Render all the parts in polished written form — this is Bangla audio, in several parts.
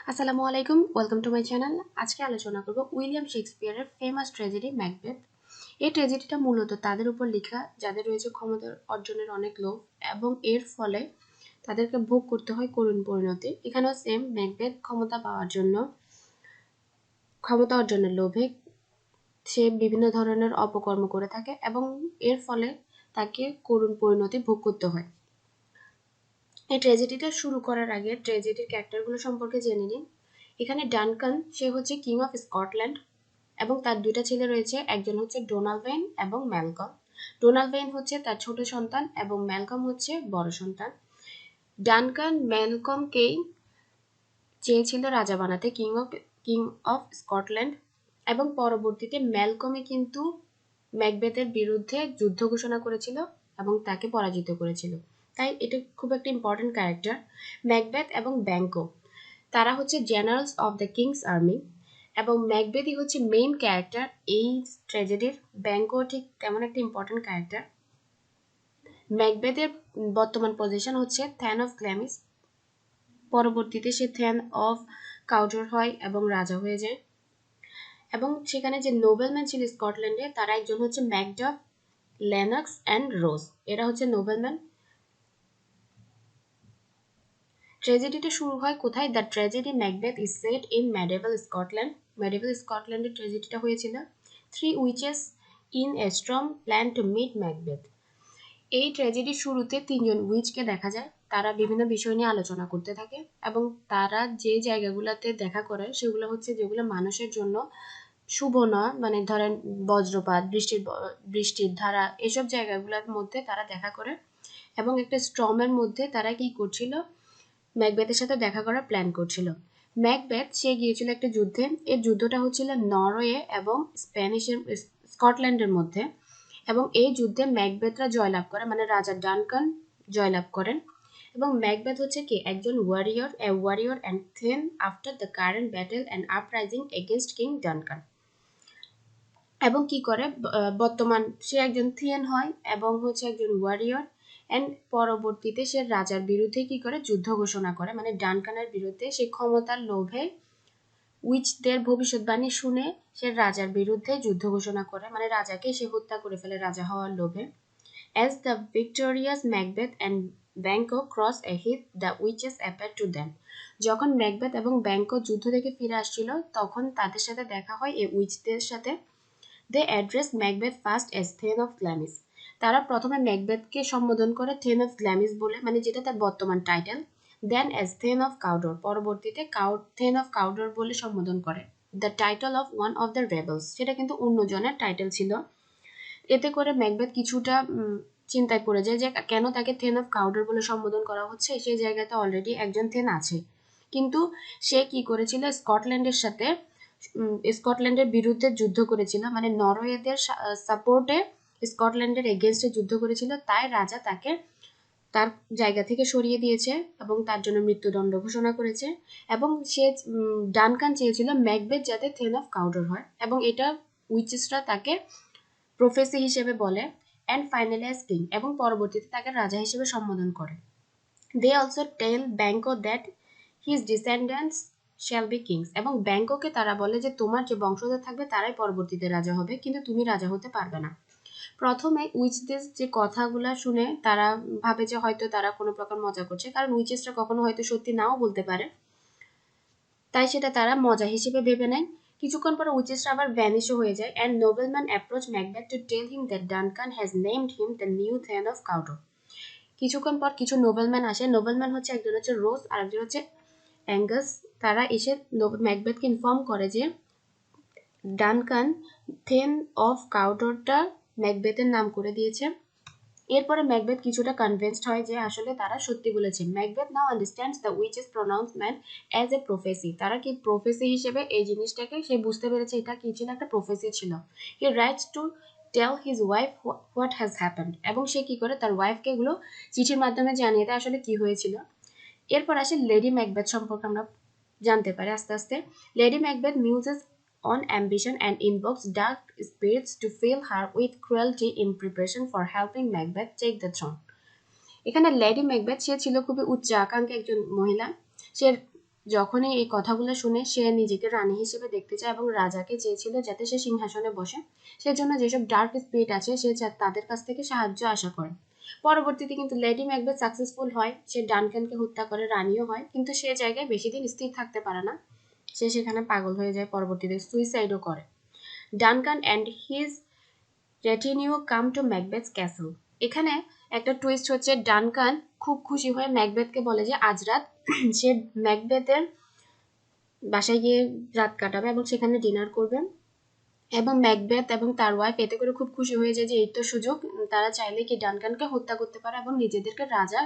আসসালামু আলাইকুম, ওয়েলকাম টু মাই চ্যানেল। আজকে আলোচনা করব উইলিয়াম শেক্সপিয়ারের ফেমাস ট্র্যাজেডি ম্যাকবেথ। এই ট্র্যাজেডিটা মূলত তাদের উপর লেখা যাদের রয়েছে ক্ষমতা অর্জনের অনেক লোভ এবং এর ফলে তাদেরকে ভোগ করতে হয় করুণ পরিণতি। এখানেও সেম, ম্যাকবেথ ক্ষমতা অর্জনের লোভে সে বিভিন্ন ধরনের অপকর্ম করে থাকে এবং এর ফলে তাকে করুণ পরিণতি ভোগ করতে হয়। এই ট্র্যাজেডিটা শুরু করার আগে ট্র্যাজেডির ক্যারেক্টারগুলো সম্পর্কে জেনে নিন। এখানে ডানকান, সে হচ্ছে কিং অফ স্কটল্যান্ড এবং তার দুইটা ছেলে রয়েছে, একজন হচ্ছে ডোনালভেইন এবং ম্যালকম। ডোনালভেইন হচ্ছে তার ছোট সন্তান এবং ম্যালকম হচ্ছে বড় সন্তান। ডানকান ম্যালকমকেই চেয়েছিল রাজা বানাতে, কিং অফ স্কটল্যান্ড, এবং পরবর্তীতে ম্যালকমই কিন্তু ম্যাকবেথের বিরুদ্ধে যুদ্ধ ঘোষণা করেছিল এবং তাকে পরাজিত করেছিল। তাই এটা খুব একটা ইম্পর্টেন্ট ক্যারেক্টার। ম্যাকবেথ এবং ব্যাংকো, তারা হচ্ছে generals of the king's army এবং ম্যাকবেথই হচ্ছে মেইন ক্যারেক্টার এই ট্র্যাজেডির। ব্যাংকো ঠিক তেমন একটা ইম্পর্টেন্ট ক্যারেক্টার। ম্যাকবেথের বর্তমান পজিশন হচ্ছে থ্যান অফ গ্ল্যামিস, পরবর্তীতে সে থ্যান অফ কাউডর হয় এবং রাজা হয়ে যায়। এবং সেখানে যে নোবেলম্যান ছিল স্কটল্যান্ডে, তারা একজন হচ্ছে ম্যাকডাফ, লেনক্স অ্যান্ড রোজ, এরা হচ্ছে নোবেলম্যান। ট্র্যাজেডিটা শুরু হয় কোথায়? The tragedy Macbeth is set in medieval Scotland. Medieval স্কটল্যান্ডে ট্র্যাজেডিটা হয়েছিল। Three witches in a storm plan to meet Macbeth. এই ট্র্যাজেডির শুরুতে তিনজন উইচকে দেখা যায়, তারা বিভিন্ন বিষয় নিয়ে আলোচনা করতে থাকে এবং তারা যে জায়গাগুলোতে দেখা করে সেগুলো হচ্ছে যেগুলো মানুষের জন্য শুভ নয়, মানে ধরেন বজ্রপাত, বৃষ্টির ধারা, এসব জায়গাগুলোর মধ্যে তারা দেখা করে এবং একটা স্টর্মের মধ্যে তারা কি করছিল, ম্যাকবেথের সাথে দেখা করার প্ল্যান করছিল। ম্যাকবেথ সে গিয়েছিল একটা যুদ্ধে, এর যুদ্ধটা হচ্ছিল নরওয়ে এবং স্কটল্যান্ডের মধ্যে, এবং এই যুদ্ধে ম্যাকবেথরা জয়লাভ করে, মানে রাজা ডানকান জয়লাভ করেন। এবং ম্যাকবেথ হচ্ছে কি একজন warrior and then after the current battle and uprising against King Duncan. এবং কি করে, বর্তমান সে একজন থিয়েন হয় এবং হচ্ছে একজন ওয়ারিয়র, অ্যান্ড পরবর্তীতে সে রাজার বিরুদ্ধে কি করে যুদ্ধ ঘোষণা করে, মানে ডানকানের বিরুদ্ধে। সে ক্ষমতার লোভে উইচদের ভবিষ্যৎবাণী শুনে সে রাজার বিরুদ্ধে যুদ্ধ ঘোষণা করে, মানে রাজাকে সে হত্যা করে ফেলে রাজা হওয়ার লোভে। As the victorious Macbeth and Banquo cross a heath, the witches appear to them. যখন ম্যাকবেথ এবং ব্যাংকো যুদ্ধ থেকে ফিরে আসছিল তখন তাদের সাথে দেখা হয় এই উইচদের সাথে। They address Macbeth first as Thane of Glamis. তারা প্রথমে ম্যাকবেথকে সম্বোধন করে থেন অফ গ্ল্যামিস বলে, মানে যেটা তার বর্তমান title. Then as thane of Cawdor, পরবর্তীতে থেন অফ কাউডর বলে সম্বোধন করে। The title of one of the rebels, সেটা কিন্তু অন্যজনের টাইটেল ছিল। এতে করে ম্যাকবেথ কিছুটা চিন্তায় পড়ে যায় যে কেন তাকে থেন অফ কাউডর বলে সম্বোধন করা হচ্ছে, সেই জায়গাতে অলরেডি একজন থেন আছে। কিন্তু সে কি করেছিল, স্কটল্যান্ডের বিরুদ্ধে যুদ্ধ করেছিল, মানে নরওয়েদের সাপোর্টে স্কটল্যান্ডের এগেনস্টে যুদ্ধ করেছিল, তাই রাজা তাকে তার জায়গা থেকে সরিয়ে দিয়েছে এবং তার জন্য মৃত্যুদণ্ড ঘোষণা করেছে। এবং সে ডানকান চেয়েছিল ম্যাকবেথ যাতে থেন অফ কাউডর হয়, এবং এটা উইচেসরা তাকে প্রফেসি হিসেবে বলে, অ্যান্ড ফাইনালি অ্যাজ কিং, এবং পরবর্তীতে তাকে রাজা হিসেবে সম্বোধন করে। They also tell Banquo that his descendants shall be kings, এবং ব্যাংকোকে তারা বলে যে তোমার যে বংশধর থাকবে তারাই পরবর্তীতে রাজা হবে, কিন্তু তুমি রাজা হতে পারবে না। প্রথমে উইচদের যে কথাগুলো শুনে তারা ভাবে যে হয়তো তারা কোনো প্রকার মজা করছে, কারণ উইচেসরা কখনো হয়তো সত্যি নাও বলতে পারে, তাই সেটা তারা মজা হিসেবে ভেবে নেয়। কিছুক্ষণ পরে উইচেসরা আবার ভ্যানিশও হয়ে যায়, and nobleman approach Macbeth to tell him that Duncan has named him the new thane of Cawdor. কিছুক্ষণ পর কিছু নোবেলম্যান আসে, নোবেলম্যান হচ্ছে একজন হচ্ছে রোজ আর একজন হচ্ছে অ্যাঙ্গাস। তারা এসে ম্যাকবেথকে ইনফর্ম করে যে ডানকান থেন অফ কাউডরটা ম্যাকবেথের নাম করে দিয়েছে। এরপরে ম্যাকবেথ কিছুটা কনভিন্সড হয় যে আসলে তারা সত্যি বলেছে। Macbeth now understands the witches pronouncement as a prophecy. তারা কি প্রফেসি হিসেবে এই জিনিসটাকে সে বুঝতে পেরেছে এটা কি ছিল, একটা প্রফেসি ছিল। He writes to tell his wife what has happened, এবং সে কি করে তার ওয়াইফকে এগুলো চিঠির মাধ্যমে জানিয়ে দেয় আসলে কি হয়েছিল। এরপর আসে লেডি ম্যাকবেথ সম্পর্কে আমরা জানতে পারি আস্তে আস্তে। Lady Macbeth muses on ambition and invokes dark spirits to fill her with cruelty in preparation for helping Macbeth take the throne. এখানে লেডি ম্যাকবেথ সে ছিল খুবই উচ্চ আকাঙ্ক্ষী একজন মহিলা। সে যখনই এই কথাগুলো শুনে সে নিজেকে রানী হিসেবে দেখতে চায় এবং রাজাকে চেয়েছিল যাতে সে সিংহাসনে বসে, সেজন্য যেসব ডার্ক স্পিরিট আছে সে তাদের কাছ থেকে সাহায্য আশা করে। পরবর্তীতে কিন্তু লেডি ম্যাকবেথ সাকসেসফুল হয়, সে ডানকানকে হত্যা করে, রানীও হয়, কিন্তু সে জায়গায় বেশি দিন স্থির থাকতে পারে না, সে সেখানে পাগল হয়ে যায়, পরবর্তীতে সুইসাইডও করে। Duncan and his retinue come to Macbeth castle. এখানে একটা টুইস্ট হচ্ছে, ডানকান খুব খুশি হয়ে ম্যাকবেথকে বলে যে আজ রাত সে ম্যাকবেথের বাসায় গিয়ে রাত কাটাবে এবং সেখানে ডিনার করবে, এবং ম্যাকবেথ এবং তার ওয়াইফ এতে করে খুব খুশি হয়ে যায় যে এই তো সুযোগ, তারা চাইলে কি ডানকানকে হত্যা করতে পারে এবং নিজেদেরকে রাজা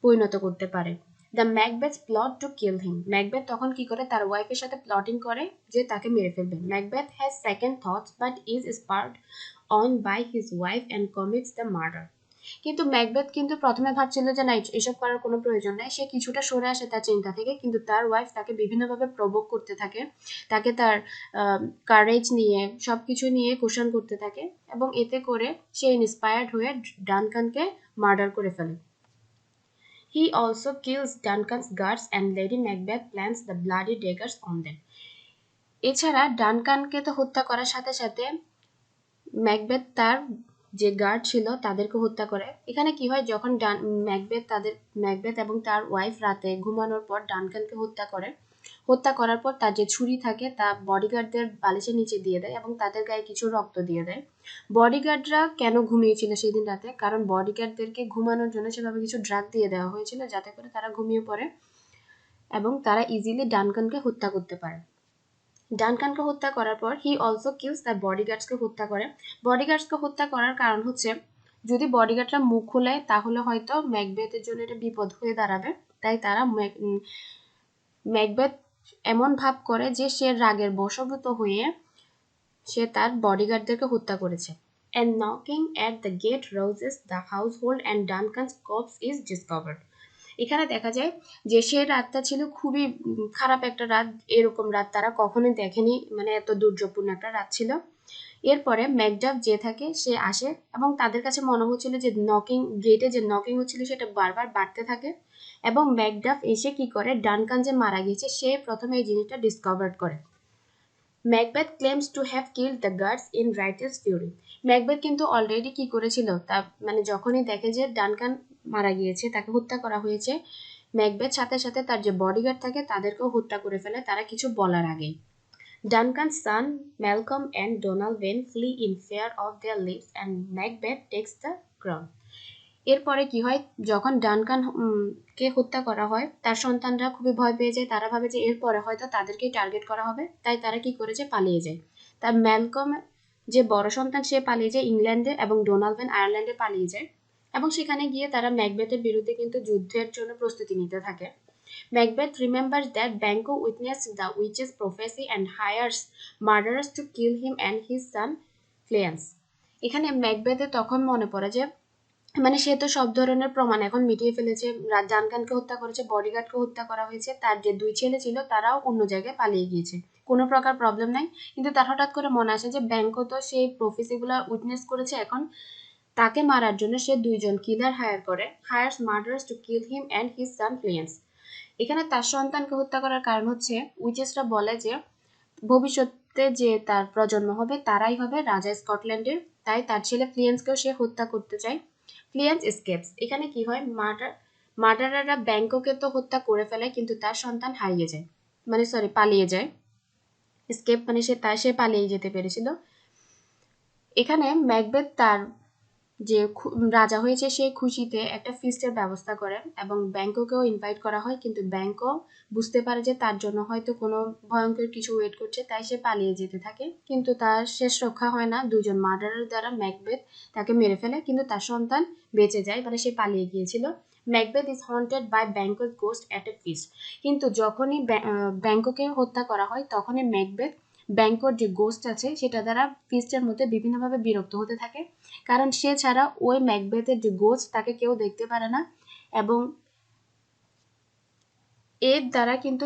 পরিণত করতে পারে। The Macbeth plot two kill him. Macbeth তখন কি করে, তার ওয়াইফের সাথে প্লটিং করে যে তাকে মেরে ফেলবে। Macbeth has second thoughts but is spurred on by his wife and commits the murder. কিন্তু ম্যাকবেথ কিন্তু প্রথমে ভাবছিল যে না, এসব করার কোনো প্রয়োজন নাই, সে কিছুটা সরে আসে তার চিন্তা থেকে, কিন্তু তার ওয়াইফ তাকে বিভিন্নভাবে প্রভোক করতে থাকে, তাকে তার কারেজ নিয়ে সবকিছু নিয়ে কোশ্চেন করতে থাকে, এবং এতে করে সে ইন্সপায়ার্ড হয়ে ডানকানকে মার্ডার করে ফেলে। He also kills Duncan's guards and Lady Macbeth plants the bloody daggers on them. এছাড়া ডানকানকে তো হত্যা করার সাথে সাথে ম্যাকবেথ তার যে গার্ড ছিল তাদেরকে হত্যা করে। এখানে কি হয়, যখন ম্যাকবেথ এবং তার ওয়াইফ রাতে ঘুমানোর পর ডানকানকে হত্যা করার পর তার যে ছুরি থাকে তা বডিগার্ডদের বালিশের নিচে দিয়ে দেয় এবং তাদের গায়ে কিছু রক্ত দিয়ে দেয়। বডিগার্ডরা কেন ঘুমিয়েছিল সেদিন রাতে, কারণ বডিগার্ডদেরকে ঘুমানোর জন্য সেভাবে কিছু ড্রাগ দিয়ে দেওয়া হয়েছিল যাতে করে তারা ঘুমিয়ে পড়ে এবং তারা ইজিলি ডানকানকে হত্যা করতে পারে। ডানকানকে হত্যা করার পর হি অলসো কিলস দ্য বডিগার্ডসকে হত্যা করে। বডিগার্ডসকে হত্যা করার কারণ হচ্ছে, যদি বডিগার্ডরা মুখ খোলায় তাহলে হয়তো ম্যাকবেথের জন্য এটা বিপদ হয়ে দাঁড়াবে, তাই তারা ম্যাকবেথ এমন ভাব করে যে সে রাগের বশবর্তী হয়ে সে তার বডিগার্ডদেরকে হত্যা করেছে। And knocking at the gate rouses the household and Duncan's corpse is discovered. এখানে দেখা যায় যে সে রাতটা ছিল খুবই খারাপ একটা রাত, এরকম রাত তারা কখনোই দেখেনি, মানে এত দুর্যোগপূর্ণ একটা রাত ছিল। এরপরে ম্যাকডাফ যে থাকে সে আসে এবং তাদের কাছে মনে হচ্ছিল যে গেটে যে নকিং হচ্ছিল সেটা বারবার বাড়তে থাকে, এবং ম্যাকডাফ এসে কি করে, ডানকান যে মারা গেছে সে প্রথমে এই জিনিসটা ডিসকভার করে। Macbeth claims to have killed the guards in righteous fury. Macbeth কিন্তু অলরেডি কি করেছিল, তা মানে যখনই দেখে যে ডানকান মারা গিয়েছে, তাকে হত্যা করা হয়েছে, ম্যাকবেথ সাথে সাথে তার যে বডিগার্ড থাকে তাদেরকেও হত্যা করে ফেলে তারা কিছু বলার আগেই। Duncan's son Malcolm and Donalbain flee in fear of their lives and Macbeth takes the crown. এরপরে কি হয়, যখন ডানকান কে হত্যা করা হয় তার সন্তানরা খুবই ভয় পেয়ে যায়, তারা ভাবে যে এরপরে হয়তো তাদেরকেই টার্গেট করা হবে, তাই তারা কি করেছে, পালিয়ে যায়। তার ম্যালকম যে বড় সন্তান সে পালিয়ে যায় ইংল্যান্ডে এবং ডোনাল্ডবেন আয়ারল্যান্ডে পালিয়ে যায়, এবং সেখানে গিয়ে তারা ম্যাকবেথের বিরুদ্ধে কিন্তু যুদ্ধের জন্য প্রস্তুতি নিতে থাকে। Macbeth remembers that Banquo witnessed the witch's prophecy and hires murderers to kill him and his son Fleance. এখানে ম্যাকবেথের তখন মনে পড়ে যে মানে সে তো সব ধরনের প্রমাণ এখন মিটিয়ে ফেলেছে, ডানকানকে হত্যা করেছে, বডিগার্ডকে হত্যা করা হয়েছে, তার যে 2 ছেলে ছিল তারাও অন্য জায়গায় পালিয়ে গিয়েছে, কোনো প্রকার প্রবলেম নাই। কিন্তু তার হঠাৎ করে মনে আসে যে ব্যাংকো তো সেই প্রফেসিগুলো উইটনেস করেছে, এখন তাকে মারার জন্য সে 2 জন killer hires murderers to kill him and his son Fleance. এখানে তার সন্তানকে হত্যা করার কারণ হচ্ছে উইচেসরা বলে যে ভবিষ্যতে যে তার প্রজন্ম হবে তারাই হবে রাজা স্কটল্যান্ডের, তাই তার ছেলে ফ্লিয়েন্সকেও সে হত্যা করতে চায়। ফ্লিয়েন্স এসকেপস। এখানে কি হয়, মার্ডারাররা ব্যাংককে তো হত্যা করে ফেলে কিন্তু তার সন্তান হারিয়ে যায়, মানে পালিয়ে যায়। এসকেপ মানে সে পালিয়ে যেতে পেরেছিল। এখানে ম্যাকবেথ তার যে রাজা হয়েছে সেই খুশিতে একটা ফিস্টের ব্যবস্থা করে এবং ব্যাংককেও ইনভাইট করা হয়, কিন্তু ব্যাংকও বুঝতে পারে যে তার জন্য হয়তো কোনো ভয়ঙ্কর কিছু ওয়েট করছে, তাই সে পালিয়ে যেতে থাকে, কিন্তু তার শেষ রক্ষা হয় না, 2 জন মার্ডারের দ্বারা ম্যাকবেথ তাকে মেরে ফেলে, কিন্তু তার সন্তান বেঁচে যায়, মানে সে পালিয়ে গিয়েছিল। Macbeth is haunted by Banquo's ghost at a feast. কিন্তু যখনই ব্যাংককে হত্যা করা হয় তখনই ম্যাকবেথ ব্যাংকোর যে গোস্ট আছে সেটা দ্বারা ফিস্টের মধ্যে বিভিন্নভাবে বিরক্ত হতে থাকে, কারণ সে ছাড়া ওই ম্যাকবেথের যে গোস্ট তাকে কেউ দেখতে পারে না, এবং এর দ্বারা কিন্তু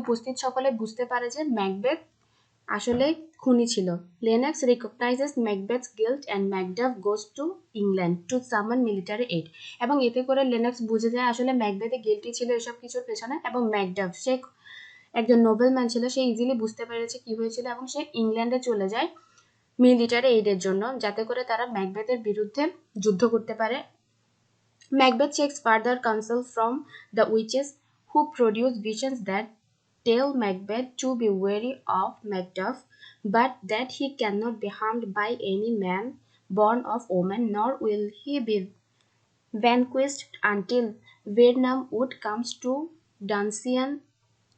উপস্থিত সকলে বুঝতে পারে যে ম্যাকবেথ আসলে খুনি ছিল। Lennox recognizes Macbeth's guilt and Macduff goes to England to summon military aid. এবং এতে করে লেনক্স বুঝে যায় আসলে ম্যাকবেথে গিল্টি ছিল এসব কিছুর পেছনে, এবং ম্যাকডাফ সে একজন নোবেলম্যান ছিল, সে ইজিলি বুঝতে পেরেছে কি হয়েছিল এবং সে ইংল্যান্ডে চলে যায় মিলিটারি এইডের জন্য, যাতে করে তারা ম্যাকবেথের বিরুদ্ধে যুদ্ধ করতে পারে। Macbeth seeks further counsel from the witches, who produce visions that tell Macbeth to be wary of Macduff, but that he cannot be harmed by any man born of woman, nor will he be vanquished until Vernon Wood comes to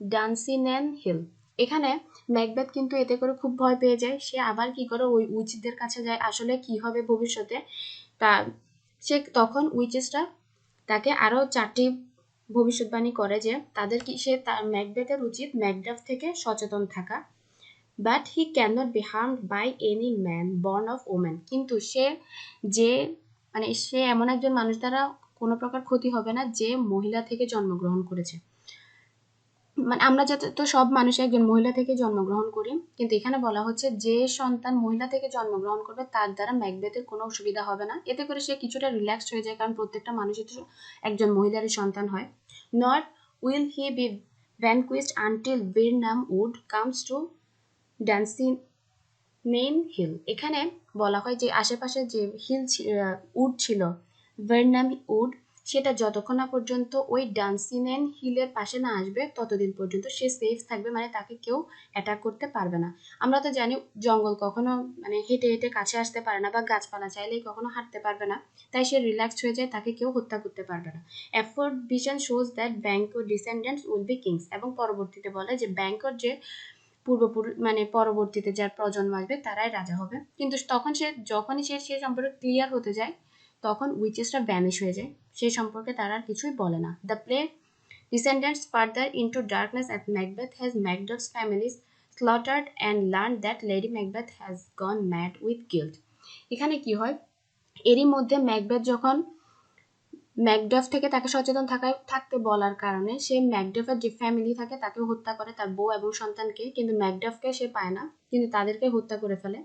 Dunsinane Hill. এখানে ম্যাকবেথ কিন্তু এতে করে খুব ভয় পেয়ে যায়। সে আবার কি করে ওই উইচদের কাছে যায় আসলে কি হবে ভবিষ্যতে, তা সে তখন উইচেসরা তাকে আরও 4টি ভবিষ্যৎবাণী করে যে তাদের কি সে তার ম্যাকবেথের উচিত ম্যাকডাফ থেকে সচেতন থাকা, but he cannot be harmed by any man born of woman, কিন্তু যে মানে সে এমন একজন মানুষ দ্বারা কোনো প্রকার ক্ষতি হবে না যে মহিলা থেকে জন্মগ্রহণ করেছে। মানে আমরা যাতে তো সব মানুষ একজন মহিলা থেকে জন্মগ্রহণ করি, কিন্তু এখানে বলা হচ্ছে যে সন্তান মহিলা থেকে জন্মগ্রহণ করবে তার দ্বারা ম্যাকবেথের কোনো অসুবিধা হবে না। এতে করে সে কিছুটা রিল্যাক্সড হয়ে যায়, কারণ প্রত্যেকটা মানুষই তো একজন মহিলারই সন্তান হয়। Not will he be vanquished until Birnam Wood comes to Dunsinane Hill. এখানে বলা হয় যে আশেপাশে যে উড ছিল, ভার্নাম উড, সেটা যতক্ষণ না পর্যন্ত ওই ডান্সিনেন হিলের পাশে না আসবে ততদিন পর্যন্ত সে সেফ থাকবে, মানে তাকে কেউ অ্যাটাক করতে পারবে না। আমরা তো জানি জঙ্গল কখনো মানে হেঁটে হেঁটে কাছে আসতে পারে না, বা গাছপালা চাইলেই কখনো হাঁটতে পারবে না, তাই সে রিল্যাক্সড হয়ে যায়, তাকে কেউ হত্যা করতে পারবে না। এফোর্ড ভিশন শোজ দ্যাট ব্যাংকোর ডিসেন্ডেন্টস উইল বি কিংস, এবং পরবর্তীতে বলে যে ব্যাংকোর যে পূর্বপুরুষ মানে পরবর্তীতে যার প্রজন্ম আসবে তারাই রাজা হবে। কিন্তু তখন যখনই সে সম্পর্কে ক্লিয়ার হতে যায় তখন উইচেসটা ভ্যানিশ হয়ে যায়, সেই সম্পর্কে তারা আর কিছুই বলে না। The play descendants further into darkness as Macbeth has Macduff's families slaughtered and learned that Lady Macbeth has gone mad with guilt. এখানে কি হয়, এরই মধ্যে ম্যাকবেথ যখন ম্যাকডাফ থেকে তাকে সচেতন থাকতে বলার কারণে সে ম্যাকডাফের যে ফ্যামিলি থাকে তাকে হত্যা করে, তার বউ এবং সন্তানকে, কিন্তু ম্যাকডাফকে সে পায় না, কিন্তু তাদেরকে হত্যা করে ফেলে।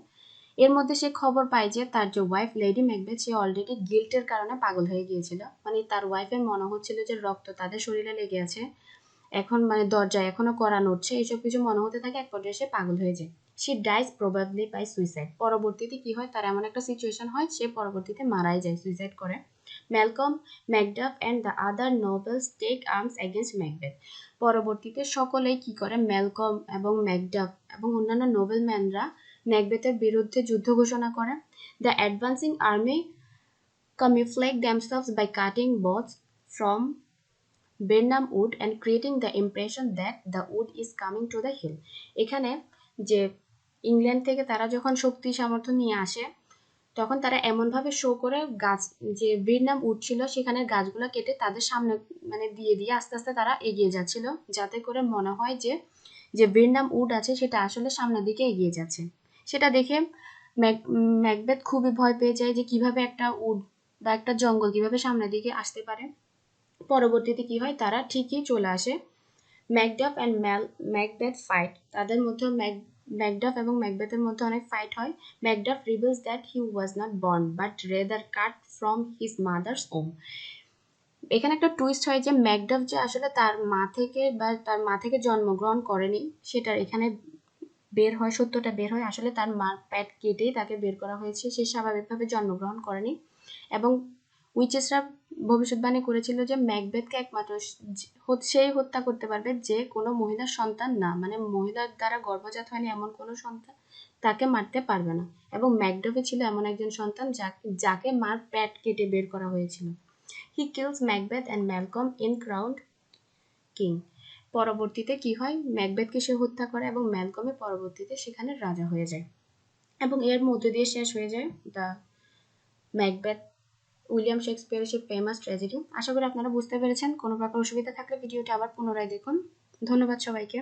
এর মধ্যে সে খবর পায় যে তার যে ওয়াইফ লেডি ম্যাকবেথ সে অলরেডি গিল্টের কারণে পাগল হয়ে গিয়েছিল, মানে তার ওয়াইফের মনে হচ্ছিল যে রক্ত তাদের শরীরে লেগে আছে, এখন মানে দরজায় এখনো কড়া নড়ছে, এইসব কিছু মনে হতে থাকে, এক পর্যায়ে সে পাগল হয়ে যায়। সে ডাইজ প্রবাবলি বাই সুইসাইড। পরবর্তীতে কি হয়, তার এমন একটা সিচুয়েশন হয় সে পরবর্তীতে মারাই যায়, সুইসাইড করে। Malcolm, Macduff and the other nobles take arms against Macbeth. পরবর্তীতে সকলেই কি করে, ম্যালকম এবং ম্যাকডাফ এবং অন্যান্য নোবেলম্যানরা ম্যাকবেথের বিরুদ্ধে যুদ্ধ ঘোষণা করে। The advancing army camouflage themselves by cutting boughs from Birnam wood and creating the impression that the wood is coming to the hill. এখানে যে ইংল্যান্ড থেকে তারা যখন শক্তি সামর্থ্য নিয়ে আসে তখন তারা এমনভাবে শো করে গাছ যে ভিয়েতনাম উড ছিল সেখানে গাছগুলো কেটে তাদের সামনে মানে দিয়ে দিয়ে আস্তে আস্তে তারা এগিয়ে যাচ্ছিল, যাতে করে মনে হয় যে যে ভিয়েতনাম উড আছে সেটা আসলে সামনের দিকে এগিয়ে যাচ্ছে। সেটা দেখে ম্যাকবেথ খুবই ভয় পেয়ে যায় যে কিভাবে একটা উড বা একটা জঙ্গল কিভাবে সামনের দিকে আসতে পারে। পরবর্তীতে কি হয়, তারা ঠিকই চলে আসে। ম্যাকডাফ অ্যান্ড ম্যাকবেথ ফাইট, তাদের মধ্যে ম্যাকডাফ এবং ম্যাকবেথের মধ্যে অনেক ফাইট হয়। Macduff reveals that he was not born but rather cut from his mother's womb. এখানে একটা টুইস্ট হয় যে ম্যাকডাফ যে আসলে তার মা থেকে জন্মগ্রহণ করেনি, সেটা এখানে বের হয়, সত্যটা বের হয়, আসলে তার মার পেট কেটেই তাকে বের করা হয়েছে, সে স্বাভাবিকভাবে জন্মগ্রহণ করেনি। এবং উইচেসরা ভবিষ্যৎবাণী করেছিল যে ম্যাকবেথকে একমাত্র সেই হত্যা করতে পারবে যে কোনো মহিলার সন্তান না, মানে মহিলার দ্বারা গর্ভজাত হয়নি এমন কোনো সন্তান তাকে মারতে পারবে না। এবং ম্যাকডফে ছিল এমন একজন সন্তান যাকে মার পেট কেটে বের করা হয়েছিল। He kills Macbeth and Malcolm in crowned king. পরবর্তীতে কি হয়, ম্যাকবেথকে সে হত্যা করে এবং ম্যালকমে পরবর্তীতে সেখানে রাজা হয়ে যায়, এবং এর মধ্য দিয়ে শেষ হয়ে যায় দ্য ম্যাকবেথ উইলিয়াম শেক্সপিয়ারের সেই ফেমাস ট্র্যাজেডি। আশা করি আপনারা বুঝতে পেরেছেন। কোনো প্রকার অসুবিধা থাকলে ভিডিওটি আবার পুনরায় দেখুন। ধন্যবাদ সবাইকে।